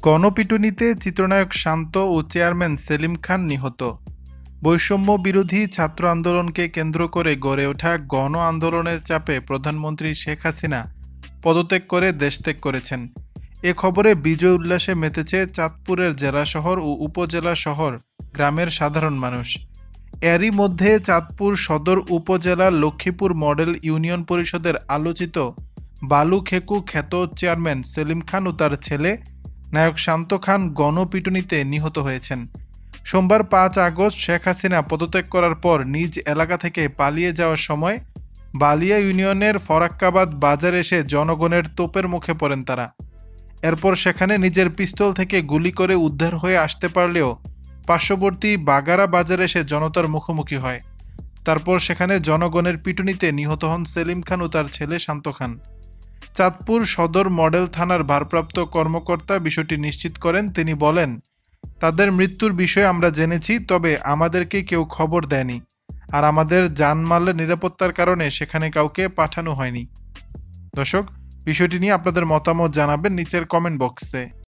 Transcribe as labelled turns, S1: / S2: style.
S1: গণপিটুনিতে চিত্রনায়ক শান্ত ও চেয়ারম্যান সেলিম খান নিহত। বৈষম্য বিরোধী ছাত্র আন্দোলনকে কেন্দ্র করে গড়ে ওঠা গণ আন্দোলনের চাপে প্রধানমন্ত্রী শেখ হাসিনা পদত্যাগ করে দেশত্যাগ করেছেন। এ খবরে বিজয় উল্লাসে মেতেছে চাঁদপুরের জেলা শহর ও উপজেলা শহর গ্রামের সাধারণ মানুষ। এরই মধ্যে চাঁদপুর সদর উপজেলার লক্ষ্মীপুর মডেল ইউনিয়ন পরিষদের আলোচিত বালুখেকু খ্যাত চেয়ারম্যান সেলিম খান ও তার ছেলে নায়ক শান্ত খান গণপিটুনিতে নিহত হয়েছেন। সোমবার ৫ আগস্ট শেখ হাসিনা পদত্যাগ করার পর নিজ এলাকা থেকে পালিয়ে যাওয়ার সময় বালিয়া ইউনিয়নের ফরাক্কাবাদ বাজারে এসে জনগণের তোপের মুখে পড়েন তারা। এরপর সেখানে নিজের পিস্তল থেকে গুলি করে উদ্ধার হয়ে আসতে পারলেও পার্শ্ববর্তী বাগারা বাজারে এসে জনতার মুখোমুখি হয়। তারপর সেখানে জনগণের পিটুনিতে নিহত হন সেলিম খান ও তার ছেলে শান্ত খান। চাঁদপুর সদর মডেল থানার ভারপ্রাপ্ত কর্মকর্তা বিষয়টি নিশ্চিত করেন। তিনি বলেন, তাদের মৃত্যুর বিষয়ে আমরা জেনেছি, তবে আমাদেরকে কেউ খবর দেয়নি, আর আমাদের জানমালের নিরাপত্তার কারণে সেখানে কাউকে পাঠানো হয়নি। দর্শক, বিষয়টি নিয়ে আপনাদের মতামত জানাবেন নিচের কমেন্ট বক্সে।